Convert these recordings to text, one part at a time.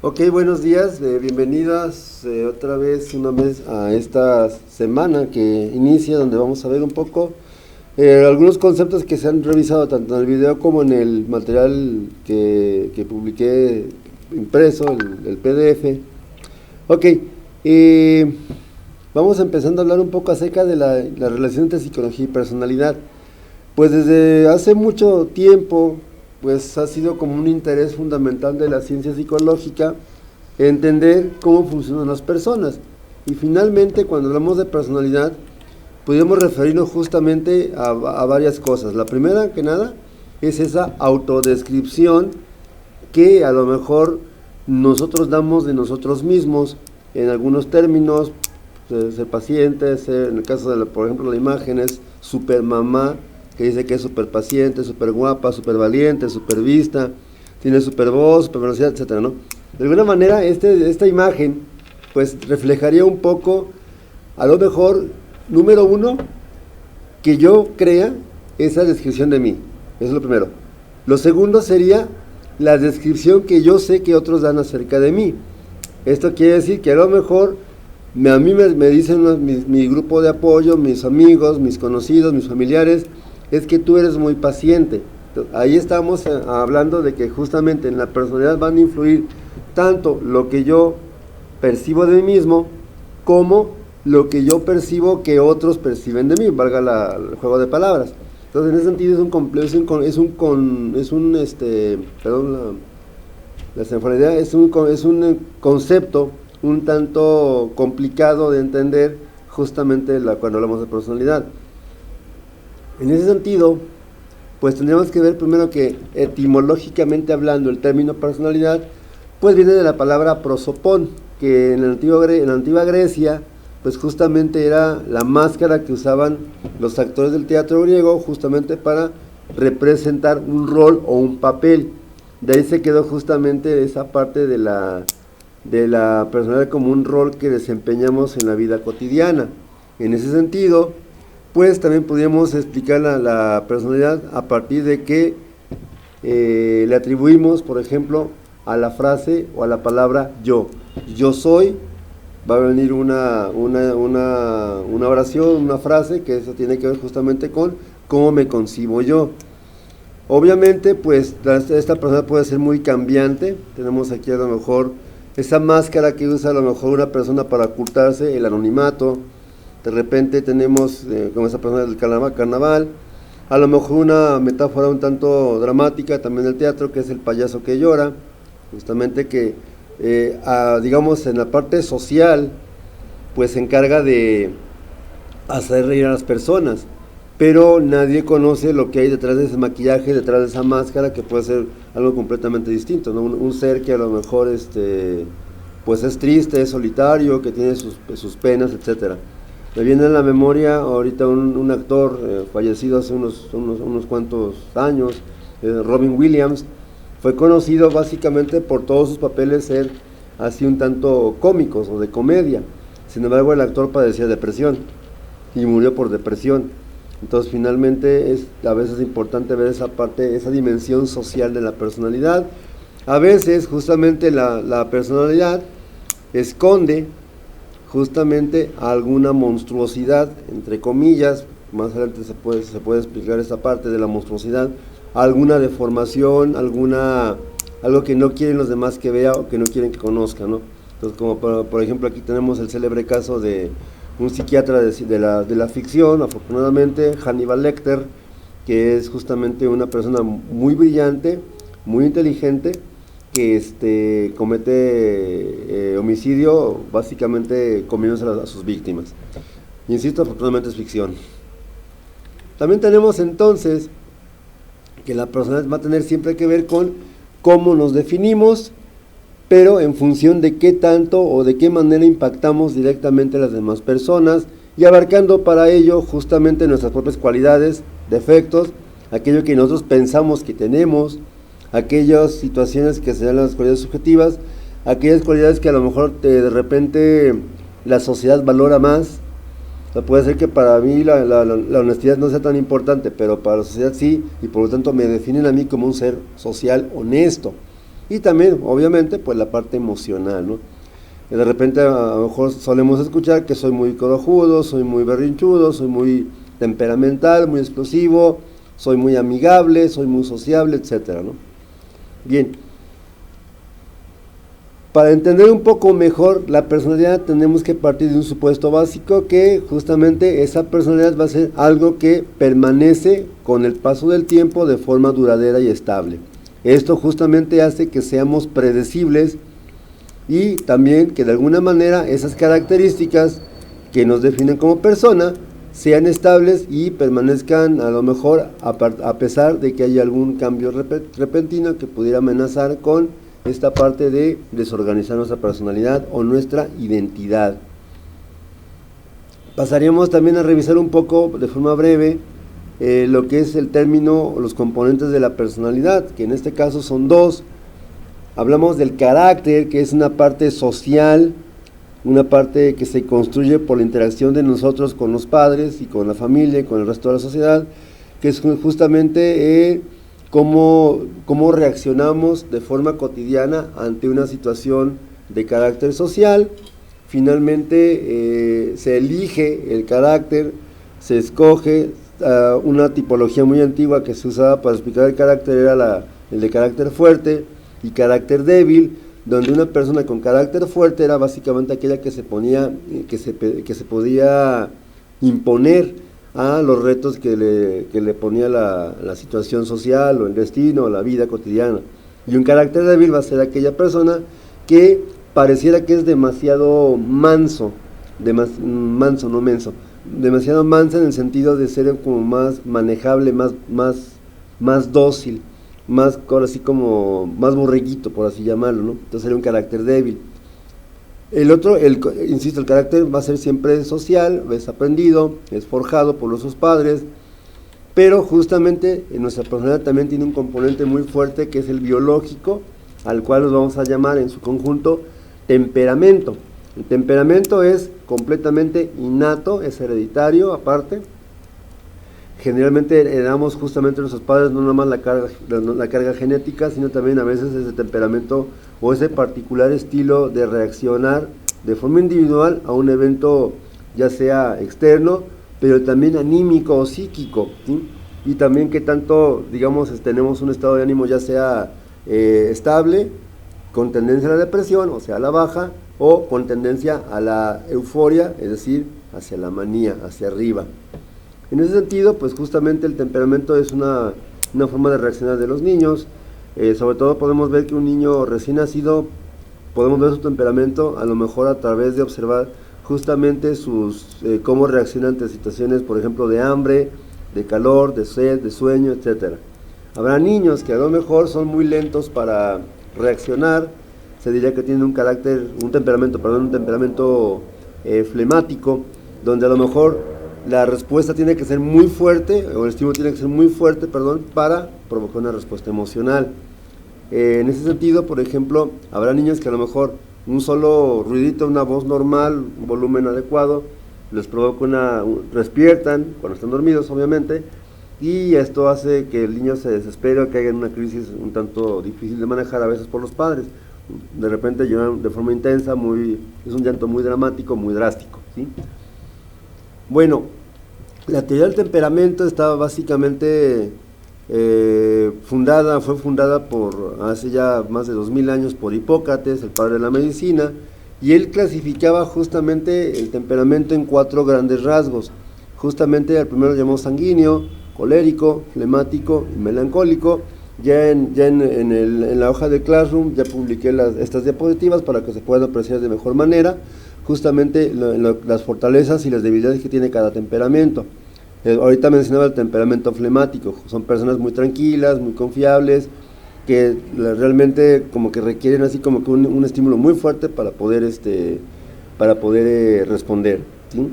Ok, buenos días, bienvenidas otra vez una vez a esta semana que inicia, donde vamos a ver un poco algunos conceptos que se han revisado tanto en el video como en el material que publiqué impreso, el PDF. Ok, vamos empezando a hablar un poco acerca de la relación entre psicología y personalidad. Pues desde hace mucho tiempo pues ha sido como un interés fundamental de la ciencia psicológica entender cómo funcionan las personas. Y finalmente, cuando hablamos de personalidad, podemos referirnos justamente a varias cosas. La primera que nada es esa autodescripción que a lo mejor nosotros damos de nosotros mismos en algunos términos, ser paciente, en el caso de, por ejemplo, la imagen es super mamá, que dice que es súper paciente, súper guapa, súper valiente, súper vista, tiene súper voz, súper velocidad, etcétera, ¿no? De alguna manera, esta imagen, pues, reflejaría un poco, a lo mejor, número uno, que yo crea esa descripción de mí. Eso es lo primero. Lo segundo sería la descripción que yo sé que otros dan acerca de mí. Esto quiere decir que a lo mejor a mí me dicen mi grupo de apoyo, mis amigos, mis conocidos, mis familiares, es que tú eres muy paciente. Ahí estamos hablando de que justamente en la personalidad van a influir tanto lo que yo percibo de mí mismo como lo que yo percibo que otros perciben de mí, valga el juego de palabras. Entonces, en ese sentido es un concepto un tanto complicado de entender justamente cuando hablamos de personalidad. En ese sentido, pues tendríamos que ver primero que etimológicamente hablando el término personalidad, pues viene de la palabra prosopón, que en la antigua Grecia, pues justamente era la máscara que usaban los actores del teatro griego justamente para representar un rol o un papel. De ahí se quedó justamente esa parte de la personalidad como un rol que desempeñamos en la vida cotidiana. En ese sentido, pues también podríamos explicar la personalidad a partir de que le atribuimos, por ejemplo, a la frase o a la palabra yo. Yo soy, va a venir una oración, una frase, que eso tiene que ver justamente con cómo me concibo yo. Obviamente, pues esta persona puede ser muy cambiante. Tenemos aquí a lo mejor esa máscara que usa a lo mejor una persona para ocultarse, el anonimato. De repente tenemos, como esa persona del carnaval, a lo mejor una metáfora un tanto dramática también del teatro, que es el payaso que llora, justamente que, digamos, en la parte social, pues se encarga de hacer reír a las personas, pero nadie conoce lo que hay detrás de ese maquillaje, detrás de esa máscara, que puede ser algo completamente distinto, ¿no? Un ser que a lo mejor pues es triste, es solitario, que tiene sus penas, etcétera. Me viene a la memoria ahorita un actor fallecido hace unos cuantos años, Robin Williams. Fue conocido básicamente por todos sus papeles ser así un tanto cómicos o de comedia. Sin embargo, el actor padecía depresión y murió por depresión. Entonces, finalmente es a veces importante ver esa parte, esa dimensión social de la personalidad. A veces justamente la personalidad esconde justamente alguna monstruosidad, entre comillas. Más adelante se puede explicar esta parte de la monstruosidad, alguna deformación, algo que no quieren los demás que vea o que no quieren que conozca, ¿no? Entonces, como por ejemplo aquí tenemos el célebre caso de un psiquiatra de la ficción, afortunadamente, Hannibal Lecter, que es justamente una persona muy brillante, muy inteligente, que comete homicidio básicamente comiéndose a sus víctimas. Insisto, afortunadamente es ficción. También tenemos entonces que la personalidad va a tener siempre que ver con cómo nos definimos, pero en función de qué tanto o de qué manera impactamos directamente a las demás personas, y abarcando para ello justamente nuestras propias cualidades, defectos, aquello que nosotros pensamos que tenemos, aquellas situaciones que sean las cualidades subjetivas, aquellas cualidades que a lo mejor de repente la sociedad valora más. O sea, puede ser que para mí la honestidad no sea tan importante, pero para la sociedad sí, y por lo tanto me definen a mí como un ser social honesto. y también, obviamente, pues la parte emocional, ¿no? De repente a lo mejor solemos escuchar que soy muy corajudo, soy muy berrinchudo, soy muy temperamental, muy explosivo, soy muy amigable, soy muy sociable, etcétera, ¿no? Bien, para entender un poco mejor la personalidad tenemos que partir de un supuesto básico, que justamente esa personalidad va a ser algo que permanece con el paso del tiempo de forma duradera y estable. Esto justamente hace que seamos predecibles y también que de alguna manera esas características que nos definen como persona sean estables y permanezcan a lo mejor a pesar de que haya algún cambio repentino que pudiera amenazar con esta parte de desorganizar nuestra personalidad o nuestra identidad. Pasaríamos también a revisar un poco de forma breve lo que es el término o los componentes de la personalidad, que en este caso son dos. Hablamos del carácter, que es una parte social, una parte que se construye por la interacción de nosotros con los padres y con la familia y con el resto de la sociedad, que es justamente cómo reaccionamos de forma cotidiana ante una situación de carácter social. Finalmente se elige el carácter, se escoge una tipología muy antigua que se usaba para explicar el carácter, era el de carácter fuerte y carácter débil, donde una persona con carácter fuerte era básicamente aquella que se podía imponer a los retos que le ponía la situación social o el destino o la vida cotidiana. Y un carácter débil va a ser aquella persona que pareciera que es demasiado manso, no menso, demasiado mansa en el sentido de ser como más manejable, más dócil, más así como más borreguito, por así llamarlo, ¿no? Entonces sería un carácter débil. El otro, insisto, el carácter va a ser siempre social, es aprendido, es forjado por nuestros padres, pero justamente en nuestra personalidad también tiene un componente muy fuerte que es el biológico, al cual nos vamos a llamar en su conjunto temperamento. El temperamento es completamente innato, es hereditario aparte. Generalmente heredamos justamente de nuestros padres no nomás la carga genética, sino también a veces ese temperamento o ese particular estilo de reaccionar de forma individual a un evento, ya sea externo, pero también anímico o psíquico, ¿sí? Y también que tanto, digamos, tenemos un estado de ánimo ya sea estable, con tendencia a la depresión, o sea, a la baja, o con tendencia a la euforia, es decir, hacia la manía, hacia arriba. En ese sentido, pues justamente el temperamento es una forma de reaccionar de los niños. Sobre todo podemos ver que un niño recién nacido, podemos ver su temperamento a lo mejor a través de observar justamente cómo reacciona ante situaciones, por ejemplo, de hambre, de calor, de sed, de sueño, etcétera. Habrá niños que a lo mejor son muy lentos para reaccionar, se diría que tienen un temperamento flemático, donde a lo mejor la respuesta tiene que ser muy fuerte, o el estímulo tiene que ser muy fuerte, para provocar una respuesta emocional. En ese sentido, por ejemplo, habrá niños que a lo mejor un solo ruidito, una voz normal, un volumen adecuado, les provoca despiertan cuando están dormidos, obviamente, y esto hace que el niño se desespere o caiga en una crisis un tanto difícil de manejar a veces por los padres. De repente lloran de forma intensa, es un llanto muy dramático, muy drástico, ¿sí? Bueno, la teoría del temperamento estaba básicamente fue fundada hace ya más de 2000 años por Hipócrates, el padre de la medicina, y él clasificaba justamente el temperamento en 4 grandes rasgos. Justamente el primero lo llamó sanguíneo, colérico, flemático y melancólico. Ya en la hoja de Classroom ya publiqué estas diapositivas para que se puedan apreciar de mejor manera justamente las fortalezas y las debilidades que tiene cada temperamento. Ahorita mencionaba el temperamento flemático, son personas muy tranquilas, muy confiables, que realmente como que requieren así como que un estímulo muy fuerte para poder responder, ¿sí?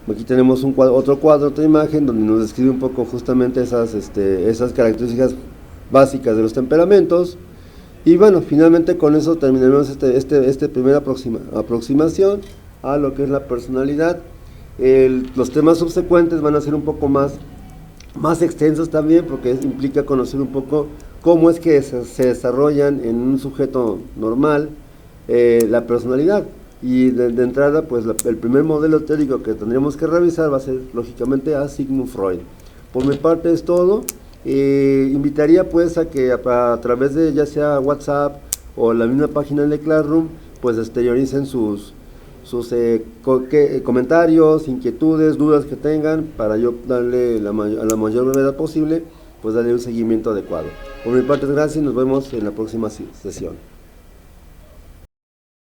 Aquí tenemos otra imagen donde nos describe un poco justamente esas características básicas de los temperamentos. Y bueno, finalmente con eso terminaremos esta primera aproximación a lo que es la personalidad. Los temas subsecuentes van a ser un poco más extensos también, porque implica conocer un poco cómo es que se desarrollan en un sujeto normal la personalidad. Y de entrada, pues el primer modelo teórico que tendríamos que revisar va a ser, lógicamente, a Sigmund Freud. Por mi parte es todo. Invitaría pues a que a través de ya sea WhatsApp o la misma página de Classroom, pues exterioricen sus comentarios, inquietudes, dudas que tengan, para yo darle a la mayor brevedad posible, pues darle un seguimiento adecuado. Por mi parte, gracias y nos vemos en la próxima sesión.